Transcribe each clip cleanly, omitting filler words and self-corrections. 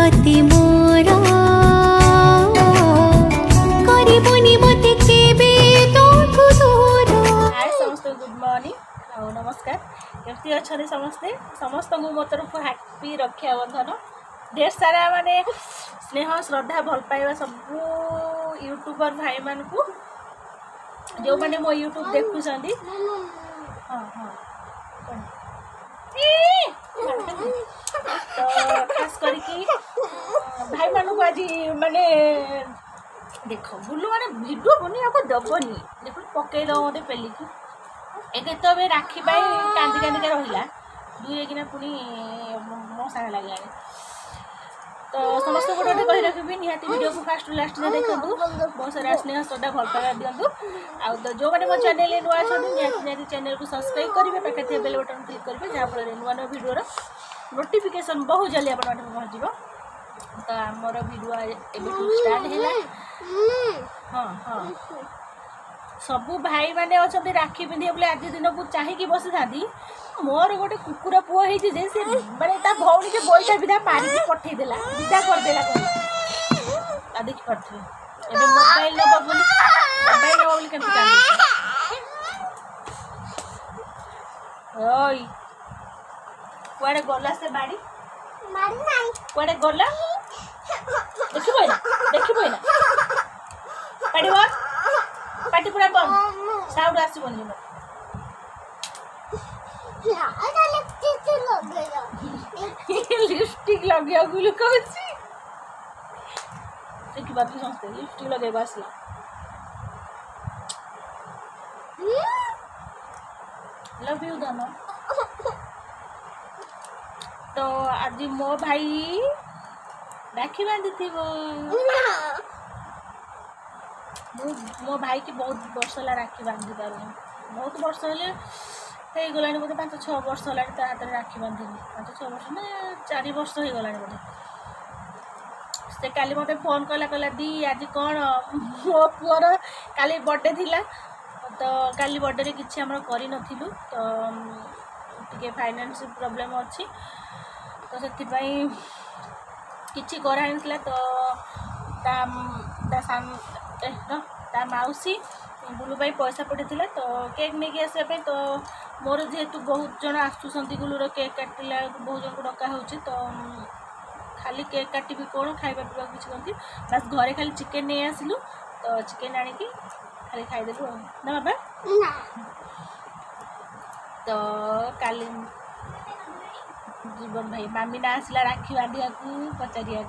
गति मोर करबोनी मते केबे तोठु दूर। हाय समस्त गुड मॉर्निंग और नमस्कार। केमती अच्छा समस्ते समस्त मो तरफ हैप्पी रक्षा बंधन। ढेर सारा माने स्नेह श्रद्धा भल पाइबा सबू यूट्यूबर भाई मान को जो मैंने मो यूट्यूब देखुं। हाँ हाँ तो खास करके भाई मान को आज माने देख बुलू मैंने भिडियो बनिया दबनी देख पकई दब मत पेलिकी एक तो ए राखी कांदी कांदिका रहा दुई कि पुणी मो सागे लगे तो समस्त गोटे गोटे कही रखी निहाती वीडियो को फास्ट लास्ट में देखूँ बहुत सारा स्नेह श्रद्धा भल पाइबा दिंतु आ तो जो मैंने मो चैनल नुआ अच्छा निहाती चैनल को सब्सक्राइब करेंगे पाखे बेल बटन क्लिक करेंगे जहाँफल नुआ नुआ वीडियोर नोटिफिकेशन बहुत जल्दी आप पहुँच तो आमर वीडियो एबे स्टार्ट है। हाँ हाँ सबू भाई मैंने अच्छा राखी पिंधे बोले आज दिन को चाहिए बसी था मोर गोटे कुकुर पुओ होती माने ता भौणी के बैठा विधा पारिकी पठेदेला विदा करदेला आ देखि पड़थे एबे मोबाइल नबा बोली केमति कांदी ओय कुआडे गला से बाड़ी नाही कुआडे गला देखिबो ना पड़िबो पाटी पूरा बंद साउंड आसीबनी लिपस्टिक लगे गुलू कहूँ देखा तू समझते लिपस्टिक लगे आसला लव यू दोनों। तो आज मो भाई राखी बांधी थी मो भाई की बहुत वर्ष है राखी बांधी पार बहुत वर्ष है गला बोधे 5-6 वर्ष है हाथ में राखी बांधिनी 5-6 वर्ष ना 4 वर्ष हो गला बोधे से काली मत फोन कला दी आज कौन मो पुअर काली बर्थडे थिला तो काली बर्थडे किसी आम कर नथिलु तो टिके फाइनेंस प्रॉब्लम अच्छी तो से किसी कराइला तो ता मौसी बुलू भाई पैसा पठेला तो केक नहीं आसापी तो मोर जेहेतु बहुत जन आसुँच गुलूर केक काटिला बहुत जन को डका हो तो खाली केक काटी कौन खाଇବା पीवा किसी करती बस घरे खाली चिकेन नहीं आसिलु तो चिकेन आणिकी खाली खाईदेलु ना बाबा तो काली जीवन भाई मामी ना आसला राखी बांधिया पचारिया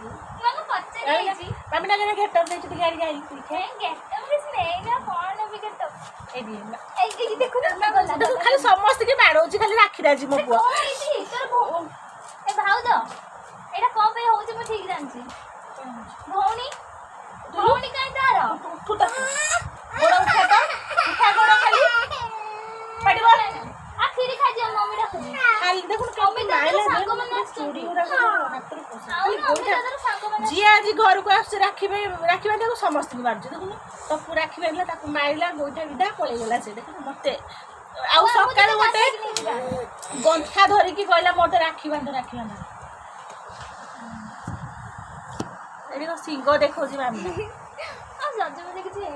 मामी ना गेटअप देखी गाड़ी गाड़ी खाली समस्त के माड़ खाली राखी दाजी मो पुआ ठीक जानछि भौणी भौणी काई तार उठा गोड़ खाली पड़िबो आ खीरी खा जे मम्मी रखुजी खाली देखो मम्मी माइले चूड़ी उड़ा हाथ रे पोसा जी आज घर को आस राखी बांधे समस्त की मारछ देखो तो पूरा राखी बांधला ताको माइला गोइठा विदा पळे गेला से देखो मते आ सकाळ गोटे गंठा धरि की कहला मते राखी बांध एडी को सिंग देखो जी मामी आ जज में देखि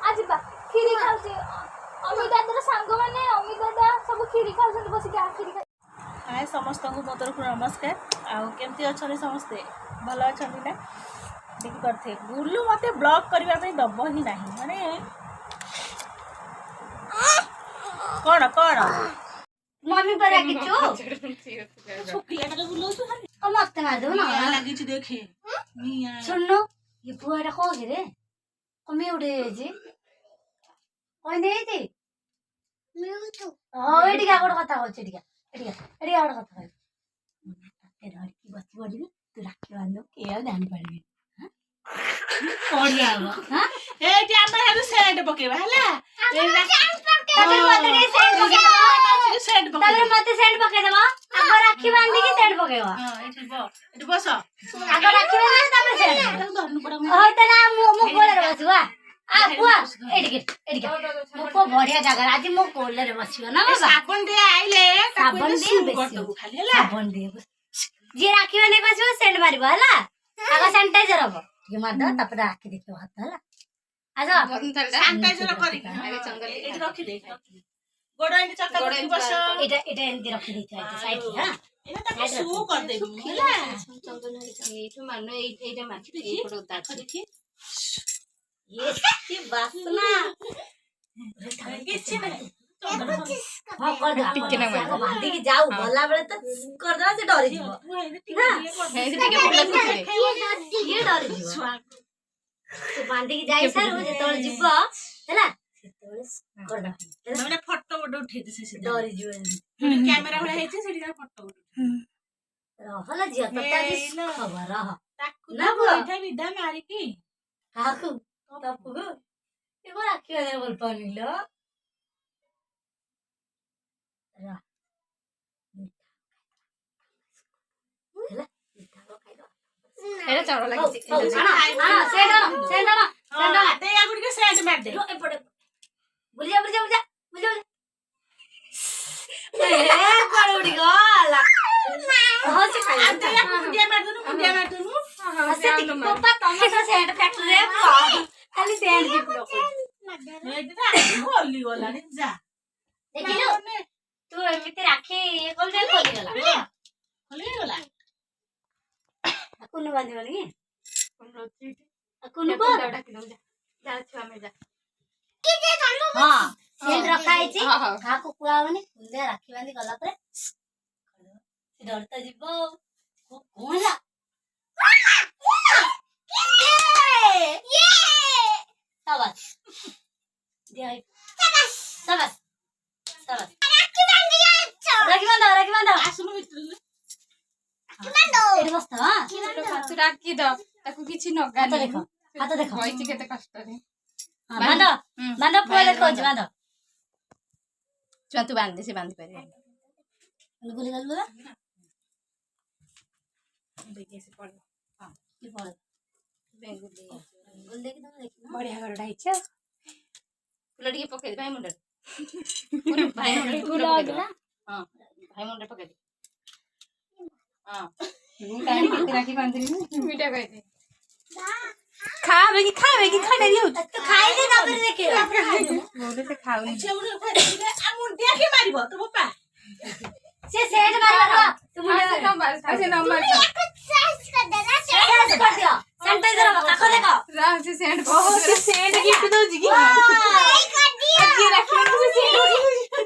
आज बा खीरी खाउची अमित दादा सांग माने अमित दादा सब खीरी खाउछन बसी के खीरी खा। हाय समस्त को मो तरफ नमस्कार आउ केमती अच्छे समस्ते भल अच्छा ना देखी करते बुलू मत ब्लॉग करने दब ही ना माने कौन कौन मम्मी पर राखिछु सुखिया टा बुलो छु खाली मस्त मार दो ना लागी छु देखे मिया सुन्नु ये पुआरा को रे कमी उडे जे कोइ नै दे म्यूटु ओ एडी का कथा होछ एडी का कथा होछ ते धर की बसी बडी तू राखी बांधो के ध्यान पड़बे पड़िया हां ए जे हमर हाथ सेंड पकेबा हला तबे मते सेंड पके देबा आगो राखी बांधी के सेंड पकेबा हां एठी बस आगो राखी बांधी तबे सेंड होय त ना मो कोले बसुआ आ बुआ एडी के मो बढ़िया जगह आज मो कोले रे बसियो ना बाबा साबन दे आइले साबन दे बेसी खाली हला साबन दे जे राखी बांधी बसियो सेंड मारिबा हला आगे सैनिटाइजर हबो ये मार दो तापर आखि देखियो हाथ हला आजा ସାନିଟାଇଜର କରିକି ଏଠି ରଖିଦେ ଗୋଡ଼ ଏମିତି ଚକା କରିକି ବସ एटा एटा एंती रखि देथि साइड रे हां ଏଇଟା ତାକୁ ସୁ କରିଦେବି ହେଲା एठो मानो एटा मार एपडो दाछ देखि ये की बासना କିଛି ନାହିଁ हां कर दे टिके ना मार बांधी के जाऊ भला बेले तो कर दे से डरी जीवो ये डरी जीवो तू बांधी के जाई सारू जे तोळ जीवो हैला से तोळ कर दे ମାନେ ଫଟୋ ଗୋଟେ ଉଠେଇ ଦେ ସେ डरी जीवो କ୍ୟାମେରା ଭଳିଆ ହେଇଛି ସେଠି ତାର ଫଟୋ ଗୋଟେ रहला जिया तो ताकि खबर रह ତାକୁ ନା ନା ପୁଅ। ବିଧା ମାରିକି काकू तपु गो एगो राखी वाले बोल पानिलो रा हैला मिठा को खाइलो एटा चढ़ हां लागिଛି सेडा ଦେ ଆଗୁଡିକେ ସେଣ୍ଟ ମାରିଦେ एपटे बुलिया बुलिया बुलिया बुलिया ए कोड़ी गला हां से खाइ ଦେ ଆକୁ ମୁଣ୍ଡିଆ ମାରିଦୁନୁ से पापा टमाटर सेंट फैक्ट्री रे खाली सेंट की लोक ଏଇଠି ନା ଖୋଲି ଗଲାଣି ଯା देखिलो तू केते राखी ये कोल दे खोली गला ଖୋଲି ଗଲା कुनु बांधी वाली कोन रोची कुनु को डाकी दो जा छुआ में जा हां सेंट रखा है छी हां हां काको कुआ बने कुंदे राखी बांधी गला पर से डरता जीवो को कोला शाबाश दिया शाबाश शाबाश राखी बांधो ଆସୁନୁ ଭିତରକୁ एठी बसता हां तू डाकी दो ताकू किछि नगा हाथ देखो होइछि केते कष्ट रे हां बांधो बांधो पहले कोच बांधो छुआ तू बांध दे से बांध पारे गुली गल बोला बेगे से पड़ हां की पड़ बेंगुली गुल देखि तुम देखि बढ़िया गरडा हिचा फुल टिके पके दे भाई मुंडे भाई मुंडे गुल आगला हां भाई मुंडे पके दे हां ମୁଁ କାଇଁ କେତେ ରାଖି ବାନ୍ଧିଲି ମିଠା କହିଦେ ଖାବେ କି ଖାଇଲେ ଦିଅ तू खाई दे तापर देखे ବୋଲେ ସେ ଖାଉନି ଆ ମୁଣ୍ଡିଆ କିଏ ମାରିବ ତୋ ବାପା से सेट मारवा तू मुंडे ଆସେ ନମ୍ବର सेट कर दियो सैनिटाइजर काको देखो रा से सेंट बहुत सेंट गिफ्ट दउजी की अजी राखी से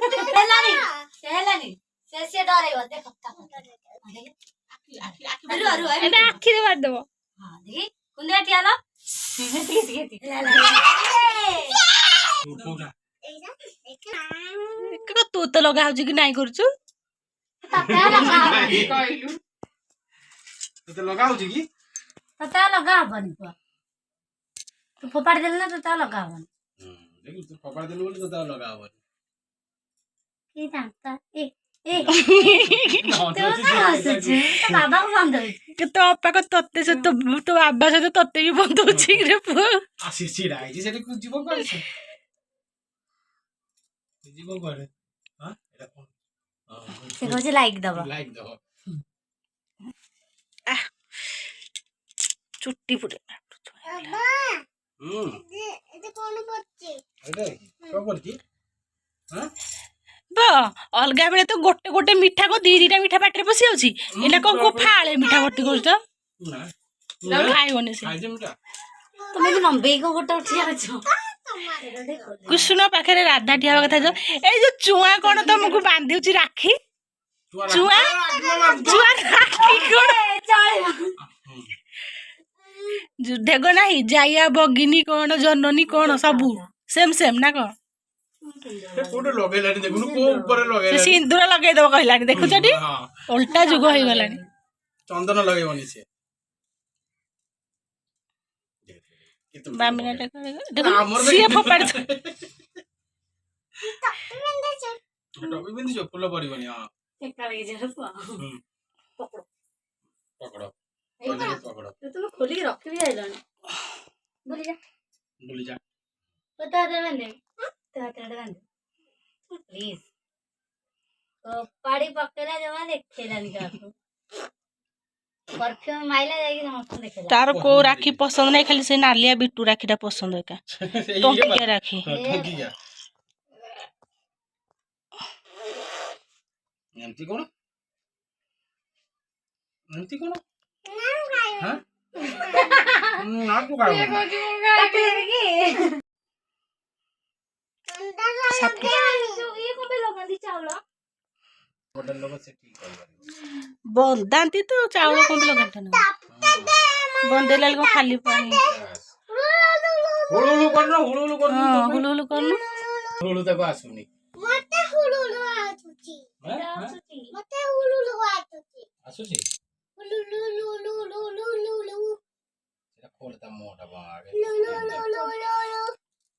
सेंट हेलानी से डरेगो देखो काको अरु अरु एटा आखी दे बार दबो हां देखि कुंदे टियालो ତୁ ତ ଲଗା ହଉଛି କି ନାଇଁ କରୁଛୁ କହିଲୁ ତତେ ଲଗା ହଉଛି କି तता लगा हबनी को तू फोपाड़ देल ना तता लगा हबनी देखि तू फपाड़ देलु बोली तते लगा हबनी की जानता ए तो बाबा को बंद ତୋ ବାପା କ ତତେ ସହିତ ତୋ ବାବା ସହିତ ତତେ ବି ବନ୍ଧଉଛି ରେ ପୁଅ ଆସି ଛିଡା ହେଇଛି ସେଠି ଯିବ କୁଆଡେ ସେ ଯିବ କୁଆଡେ ହାଁ ଏଟା କୋन से कहछ लाइक दबा लाइक दो ଚୁଟି ପୁରେ ଏଟା କଣ କରୁଛି ହାଁ ଅଲଗା ବେଳେ ତ ଗୋଟେ ଗୋଟେ ମିଠା କ ଦିଟା ମିଠା ପାଟିରେ ପଶି ଯାଉଛି ଏଇଟା କଣ ଫାଳେ ମିଠା ଭର୍ତ୍ତି କରୁଛ ନା ଖାଇବନି ସେ ଖାଇजे ମିଠା तुम भी नंबे को गोटा उठी जाछो କୁସୁନ ପାଖରେ ରାଧା ଠିଆ ହବା କଥା ଯୋ ଏଇ ଯୋଉ ଚୁଆ କଣ ତମକୁ ବାନ୍ଧିଉଛି ରାକ୍ଷୀ ଚୁଆ ରାକ୍ଷୀ କଣ ଢେଗ ନାହିଁ ଜାଇଆ ବଗିନୀ କଣ ଜନନୀ କଣ ସବୁ ସେମ୍ ସେମ୍ ନା କଣ କୋଉଟେ ଲଗେଇଲାନି ଦେଖୁନୁ କୋ ଉପରେ ସେ ଲଗେଇଲାନି ସିନ୍ଦୁର ଲଗେଇଦବ କହିଲାଣି ଦେଖୁଛଟି ହଁ ଓଲଟା ଯୁଗ ହେଇଗଲାଣି ଚନ୍ଦନ ଲଗେଇବନି ସେ ବାମିନା ଆମର ସିଏ ଫୋପାଡି ଟପି ପିନ୍ଧିଛ ଫୁଲ ପଡିବନି ହଁ एका लगे जरा ହୁଁ पकड़ो ପକଡ଼ କହିଲେ ପକଡ଼ तो तुम खोली के रख भी आइलानी बोली जा ବୁଲି ଯା पता दे बंदे तो हाथ बंदे प्लीज तो पाड़ी पकड़ा जमा देखेलानी का परफ्यूम माइला जाएगी समस्त देखेला तार को राखी पसंद नहीं खाली से नालिया बिट्टू राखीटा पसंद है का टंकिया राखी ठगी जा एमती कोन हां ना तू काय ये को पे लगन दी चावला बडल लोग से ठीक कर बंदांती तो चावल को भी लगाता ना बंदे लाल को खाली पानी हुलुलु करनो हुलुलु करनो हां हुलुलु करनो हुलुलु तक आसुनी मते हुलुलु आछुची मते हुलुलु आछुची आसुची हुलुलुलुलुलुलुलु सेटा खोलता मोटा बागे लुलुलुलुलुलु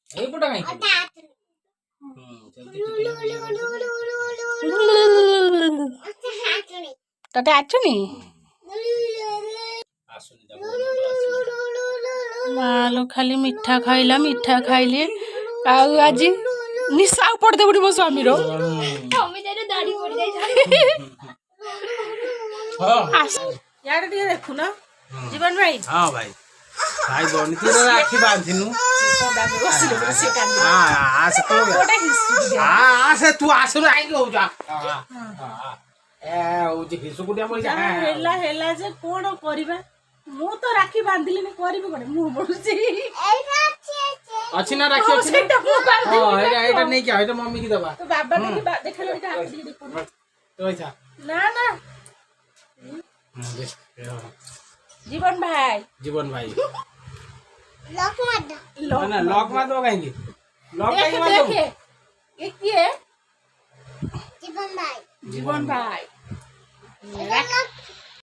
ए पुटा काई आछुची जल्दी तटे आछुनी आसुनी दा मालो खाली मिठा खाइले आउ आज निशा पड़ दे बुडी मो स्वामी रो मम्मी तेरे दाढ़ी पड़ जाई हां यार ଟିକେ देखु ना जीवन भाई हां भाई भाई बन के राखी बांधिनु हां आसे तो हां आसे तू आसु आई हो जा हां ए ओ जे हिसु गुडिया बोल जा हेला हेला जे कोन करबा मु तो राखी बांधिली ने करबी कोन मु बोलसी अछि ना राखी अछि सेटा मु बांधि हां एटा नहीं क्या एटा मम्मी की दबा तो बाबा ने देखले एटा हाथ दिए देखो तो ऐसा ना ना जीवन भाई लॉक मत ना लॉक मार दो कहेंगे लॉक देखे कहेंगे मार दो देखे एक ये जीवन भाई जीवन भाई लॉक